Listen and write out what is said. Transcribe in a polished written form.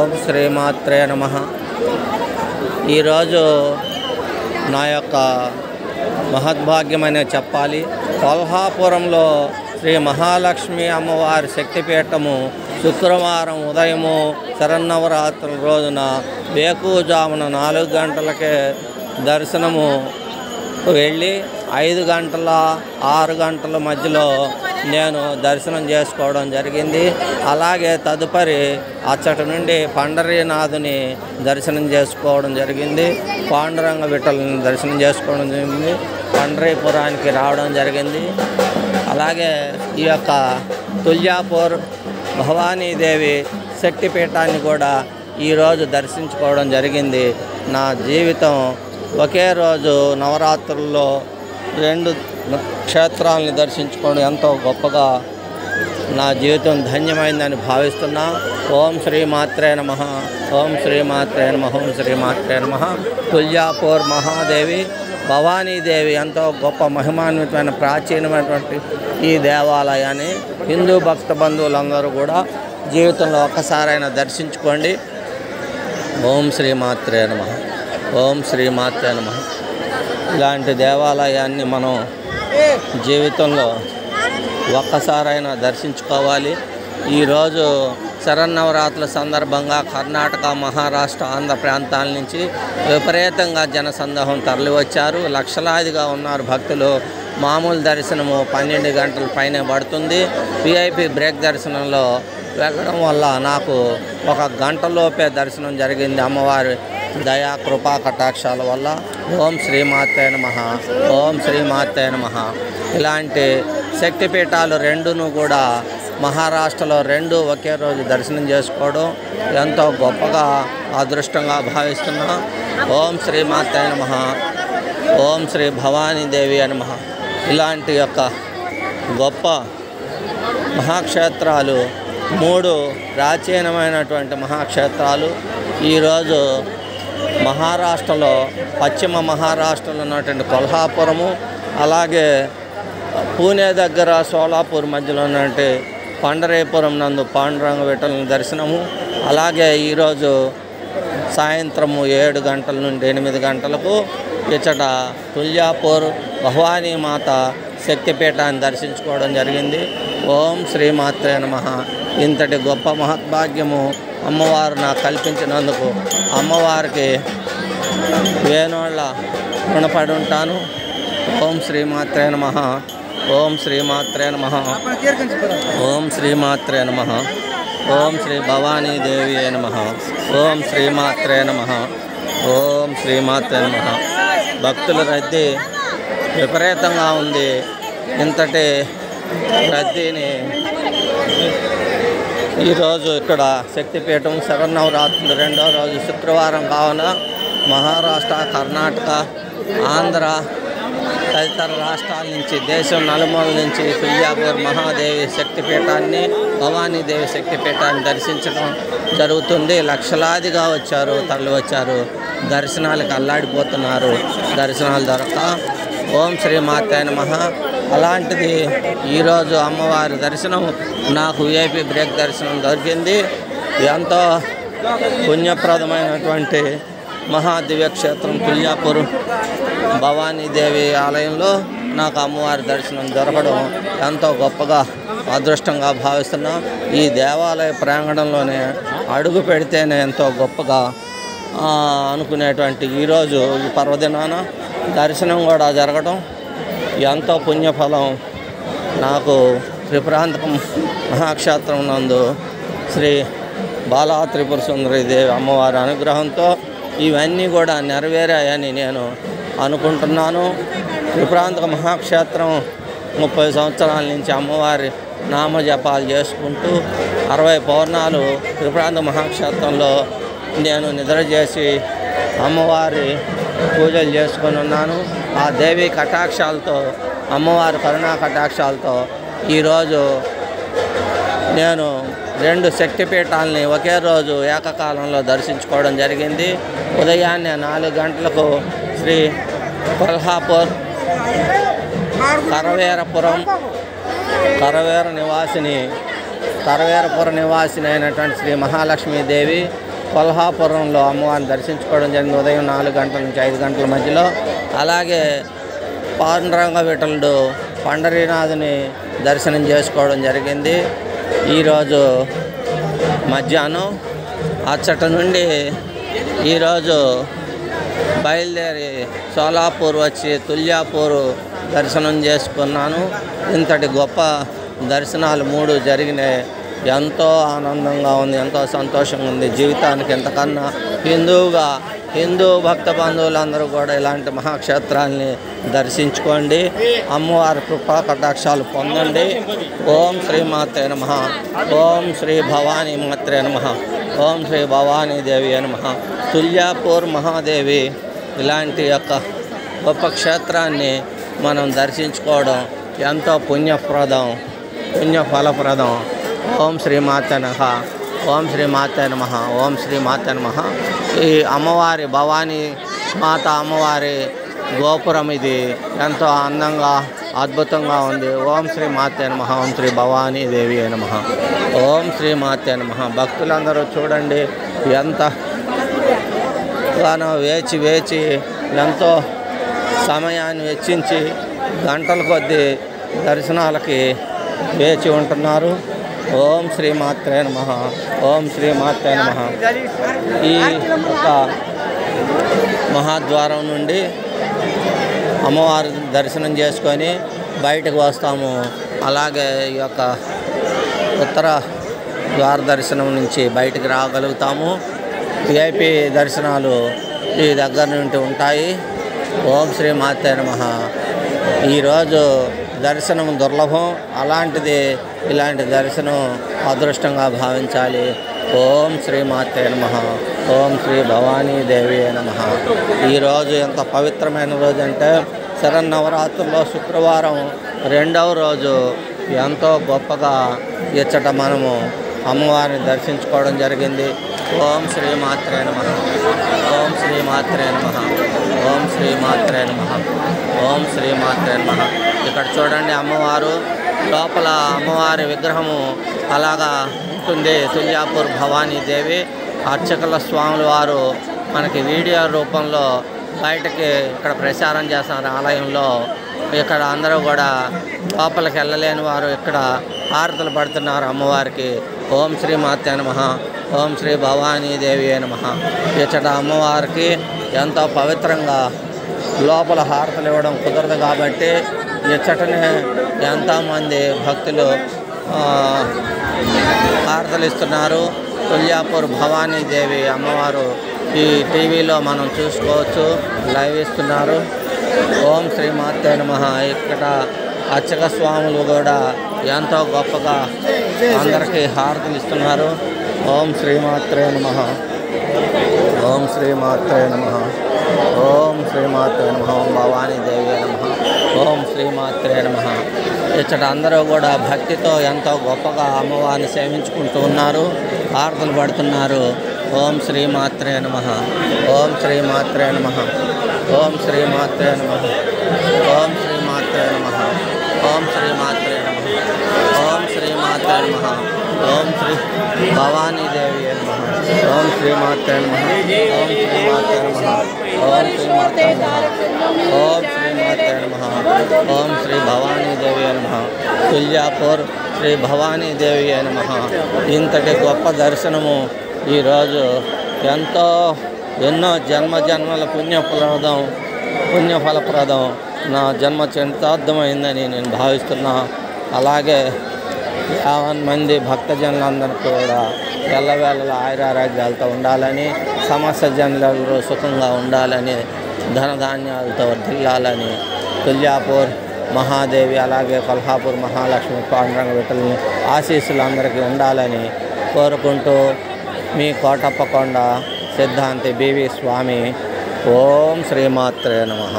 ఓం శ్రీమాత్రే నమః. ఈరోజు నా యొక్క మహద్భాగ్యమనే చెప్పాలి. కొల్హాపురంలో శ్రీ మహాలక్ష్మి అమ్మవారి శక్తిపీఠము శుక్రవారం ఉదయము శరన్నవరాత్రుల రోజున వేకువజామున 4 గంటలకే దర్శనము వెళ్ళి 5 గంటల 6 గంటల మధ్యలో నేను దర్శనం చేసుకోవడం జరిగింది. అలాగే తదుపరి అచ్చటి నుండి పండరీనాథుని దర్శనం చేసుకోవడం జరిగింది. పాండురంగ విఠలని దర్శనం చేసుకోవడం జరిగింది. పండరీపురానికి రావడం జరిగింది. అలాగే ఈ యొక్క తుల్జాపూర్ భవానీదేవి శక్తిపీఠాన్ని కూడా ఈరోజు దర్శించుకోవడం జరిగింది. నా జీవితం ఒకే రోజు నవరాత్రుల్లో 2 క్షేత్రాలను దర్శించుకోవడం ఎంతో గొప్పగా నా జీవితం ధన్యమైందని భావిస్తున్నా. ఓం శ్రీమాత్రే నమః. ఓం శ్రీమాత్రే నమః. ఓం శ్రీమాత్రే నమః. తుల్జాపూర్ మహాదేవి భవానీదేవి ఎంతో గొప్ప మహిమాన్వితమైన ప్రాచీనమైనటువంటి ఈ దేవాలయాన్ని హిందూ భక్త బంధువులందరూ కూడా జీవితంలో ఒక్కసారైనా దర్శించుకోండి. ఓం శ్రీమాత్రే నమః. ఓం శ్రీమాత్రే నమః. ఇలాంటి దేవాలయాన్ని మనం జీవితంలో ఒక్కసారైనా దర్శించుకోవాలి. ఈరోజు శరన్నవరాత్రుల సందర్భంగా కర్ణాటక, మహారాష్ట్ర, ఆంధ్ర ప్రాంతాల నుంచి విపరీతంగా జనసందోహం తరలివచ్చారు. లక్షలాదిగా ఉన్నారు భక్తులు. మామూలు దర్శనము 12 గంటల పైనే పడుతుంది. విఐపి బ్రేక్ దర్శనంలో వెళ్ళడం వల్ల నాకు 1 గంటలోపే దర్శనం జరిగింది. అమ్మవారి దయా కృపా కటాక్షాల వల్ల. ఓం శ్రీమాత్రే నమః. ఓం శ్రీమాత్రే నమః. ఇలాంటి శక్తిపీఠాలు 2ను కూడా మహారాష్ట్రలో 2 ఒకే రోజు దర్శనం చేసుకోవడం ఎంతో గొప్పగా అదృష్టంగా భావిస్తున్నా. ఓం శ్రీమాత్రే నమః. ఓం శ్రీ భవానీదేవి నమః. ఇలాంటి యొక్క గొప్ప మహాక్షేత్రాలు 3 ప్రాచీనమైనటువంటి మహాక్షేత్రాలు ఈరోజు మహారాష్ట్రలో, పశ్చిమ మహారాష్ట్రలో ఉన్నటువంటి కొల్హాపురము, అలాగే పూణే దగ్గర సోలాపూర్ మధ్యలో ఉన్నటువంటి పండరీపురం నందు పాండురంగ విఠలని దర్శనము. అలాగే ఈరోజు సాయంత్రము 7 గంటల నుండి 8 గంటలకు ఇచ్చట తుల్జాపూర్ భవానీ మాత శక్తిపీఠాన్ని దర్శించుకోవడం జరిగింది. ఓం శ్రీమాత్రే నమః. ఇంతటి గొప్ప మహద్భాగ్యము అమ్మవారు నాకు కల్పించినందుకు అమ్మవారికి వేణోళ్ళ రుణపడి ఉంటాను. ఓం శ్రీమాత్రే నమః. ఓం శ్రీమాత్రే నమః. ఓం శ్రీమాత్రే నమః. ఓం శ్రీ భవానీదేవి నమః. ఓం శ్రీమాత్రే నమః. ఓం శ్రీమాత్రే నమః. భక్తుల రద్దీ విపరీతంగా ఉంది. ఇంతటి రద్దీని ఈరోజు ఇక్కడ శక్తిపీఠం శరన్నవరాత్రులు 2వ రోజు శుక్రవారం కావున మహారాష్ట్ర, కర్ణాటక, ఆంధ్ర తదితర రాష్ట్రాల నుంచి, దేశం నలుమూల నుంచి తుల్జాపూర్ మహాదేవి శక్తిపీఠాన్ని, భవానీదేవి శక్తిపీఠాన్ని దర్శించడం జరుగుతుంది. లక్షలాదిగా తరలి వచ్చారు. దర్శనాలకు అల్లాడిపోతున్నారు. దర్శనాలు దొరక. ఓం శ్రీమాత్రే నమః. అలాంటిది ఈరోజు అమ్మవారి దర్శనం నాకు విఐపి బ్రేక్ దర్శనం దొరికింది. ఎంతో పుణ్యప్రదమైనటువంటి మహాదివ్యక్షేత్రం తుల్జాపూర్ భవానీదేవి ఆలయంలో నాకు అమ్మవారి దర్శనం దొరకడం ఎంతో గొప్పగా అదృష్టంగా భావిస్తున్నా. ఈ దేవాలయ ప్రాంగణంలోనే అడుగు పెడితేనే ఎంతో గొప్పగా అనుకునేటువంటి ఈరోజు ఈ పర్వదినాన దర్శనం కూడా జరగడం ఎంతో పుణ్యఫలం. నాకు త్రిపురాంతకం మహాక్షేత్రం నందు శ్రీ బాలా త్రిపుర సుందరీదేవి అమ్మవారి అనుగ్రహంతో ఇవన్నీ కూడా నెరవేరాయని నేను అనుకుంటున్నాను. త్రిపురాంతక మహాక్షేత్రం 30 సంవత్సరాల నుంచి అమ్మవారి నామజపాలు చేసుకుంటూ 60 పౌర్ణాలు త్రిపురాంతక మహాక్షేత్రంలో నేను నిద్ర చేసి అమ్మవారి పూజలు చేసుకొని ఉన్నాను. ఆ దేవి కటాక్షాలతో, అమ్మవారి కరుణా కటాక్షాలతో ఈరోజు నేను 2 శక్తిపీఠాలని ఒకే రోజు ఏకకాలంలో దర్శించుకోవడం జరిగింది. ఉదయాన్నే 4 గంటలకు శ్రీ కొల్హాపూర్ కరవేరపుర నివాసిని అయినటువంటి శ్రీ మహాలక్ష్మీదేవి, కొల్హాపురంలో అమ్మవారిని దర్శించుకోవడం జరిగింది ఉదయం 4 గంటల నుంచి 5 గంటల మధ్యలో. అలాగే పాండురంగ విఠలుడు పండరీనాథుని దర్శనం చేసుకోవడం జరిగింది ఈరోజు మధ్యాహ్నం. అచ్చట నుండి ఈరోజు బయలుదేరి సోలాపూర్ వచ్చి తుల్యాపూర్ దర్శనం చేసుకున్నాను. ఇంతటి గొప్ప దర్శనాలు 3 జరిగినాయి. ఎంతో ఆనందంగా ఉంది, ఎంతో సంతోషంగా ఉంది. జీవితానికి ఎంతకన్నా హిందూ భక్త బంధువులందరూ కూడా ఇలాంటి మహాక్షేత్రాల్ని దర్శించుకోండి, అమ్మవారి కృపా కటాక్షాలు పొందండి. ఓం శ్రీ మాత్రే నమః. ఓం శ్రీ భవానీ మాత్రే నమః. ఓం శ్రీ భవానీదేవి నమః. తుల్యాపూర్ మహాదేవి ఇలాంటి యొక్క గొప్ప క్షేత్రాన్ని మనం దర్శించుకోవడం ఎంతో పుణ్యఫలప్రదం. ఓం శ్రీ మాతే నమః. ఓం శ్రీ మాతే నమః. ఓం శ్రీ మాతే నమః. ఈ అమ్మవారి భవానీ మాత అమ్మవారి గోపురం ఇది ఎంతో అందంగా అద్భుతంగా ఉంది. ఓం శ్రీ మాతే నమః. ఓం శ్రీ భవానీ దేవి నమః. ఓం శ్రీ మాతే నమః. భక్తులందరూ చూడండి ఎంతగానో వేచి ఎంతో సమయాన్ని వెచ్చించి గంటల కొద్దీ దర్శనాలకి వేచి ఉంటున్నారు. ఓం శ్రీ మాత్రే నమః. ఓం శ్రీ మాత్రే నమః. ఈ యొక్క మహాద్వారం నుండి అమ్మవారి దర్శనం చేసుకొని బయటకు వస్తాము. అలాగే ఈ యొక్క ఉత్తర ద్వార దర్శనం నుంచి బయటికి రాగలుగుతాము. విఐపి దర్శనాలు ఈ దగ్గర నుండి ఉంటాయి. ఓం శ్రీ మాతే నమః. ఈరోజు దర్శనం దుర్లభం, అలాంటిది ఇలాంటి దర్శనం అదృష్టంగా భావించాలి. ఓం శ్రీ మాతే నమః. ఓం శ్రీ భవానీదేవి నమః. ఈరోజు ఎంత పవిత్రమైన రోజు అంటే శరన్నవరాత్రుల్లో శుక్రవారం 2వ రోజు ఎంతో గొప్పగా ఇచ్చట మనము అమ్మవారిని దర్శించుకోవడం జరిగింది. ఓం శ్రీ మాత్రే నమః. ఓం శ్రీ మాత్రే నమః. ఓం శ్రీ మాత్రే నమః. ఓం శ్రీ మాత్రే నమః. ఇక్కడ చూడండి అమ్మవారు లోపల అమ్మవారి విగ్రహము అలాగా ఉంటుంది. తుల్యాపూర్ భవానీదేవి అర్చకుల స్వాముల వారు మనకి వీడియో రూపంలో బయటకి ఇక్కడ ప్రచారం చేస్తున్నారు ఆలయంలో. ఇక్కడ అందరూ కూడా లోపలికి వెళ్ళలేని వారు ఇక్కడ హారతులు పడుతున్నారు అమ్మవారికి. ఓం శ్రీ మాతే నమః. ఓం శ్రీ భవానీదేవి నమః. ఇచ్చట అమ్మవారికి ఎంతో పవిత్రంగా లోపల హారతులు ఇవ్వడం కుదరదు కాబట్టి ఇచ్చటనే ఎంతోమంది భక్తులు హారతులు ఇస్తున్నారు. తుల్యాపూర్ భవానీదేవి అమ్మవారు ఈ టీవీలో మనం చూసుకోవచ్చు, లైవ్ ఇస్తున్నారు. ఓం శ్రీ మాతే నమః. ఇక్కడ అర్చక స్వాములు కూడా ఎంతో గొప్పగా అందరికీ హారతులు ఇస్తున్నారు. ఓం శ్రీ మాత్రే నమః. ఓం శ్రీ మాత్రే నమః. ఓం శ్రీ మాత్రే నమః. ఓం భవానీదేవి నమః. ఓం శ్రీ మాత్రే నమః. ఇచ్చట అందరూ కూడా భక్తితో ఎంతో గొప్పగా అమ్మవారిని సేవించుకుంటూ ఉన్నారు, హారతులు పడుతున్నారు. ఓం శ్రీ మాత్రే నమః. ఓం శ్రీ మాత్రే నమః. ఓం శ్రీ మాత్రే నమః. ఓం శ్రీ మాత్రే నమః. ఓం శ్రీ మాత్రే నమః. ఓం శ్రీ మాత్రే నమః. ఓం శ్రీ భవానీదేవి నమః. ఓం శ్రీ మాత్రే నమః. ఓం శ్రీ మాత్రే నమః. ఓం శ్రీ మాత్రే నమః. ఓం శ్రీ మాత్రే నమః. ఓం శ్రీ భవానీదేవి నమః. తుల్యాపూర్ శ్రీ భవానీదేవి నమః. ఇంతటి గొప్ప దర్శనము ఈరోజు ఎన్నో జన్మల పుణ్యఫలప్రదం నా జన్మ చరితార్థమైందని నేను భావిస్తున్నా. అలాగే 50 మంది భక్తజనులందరికీ కూడా ఎల్లవేళలా ఆయురారోగ్యాలతో ఉండాలని, సమస్త జనులు సుఖంగా ఉండాలని, ధనధాన్యాలతో వర్ధిల్లాలని, తుల్యాపూర్ మహాదేవి అలాగే కొల్హాపూర్ మహాలక్ష్మి పాండురంగ విఠలుని ఆశీస్సులు అందరికీ ఉండాలని కోరుకుంటూ మీ కోటప్పకొండ సిద్ధాంతి బివి స్వామి. ఓం శ్రీమాత్రే నమః.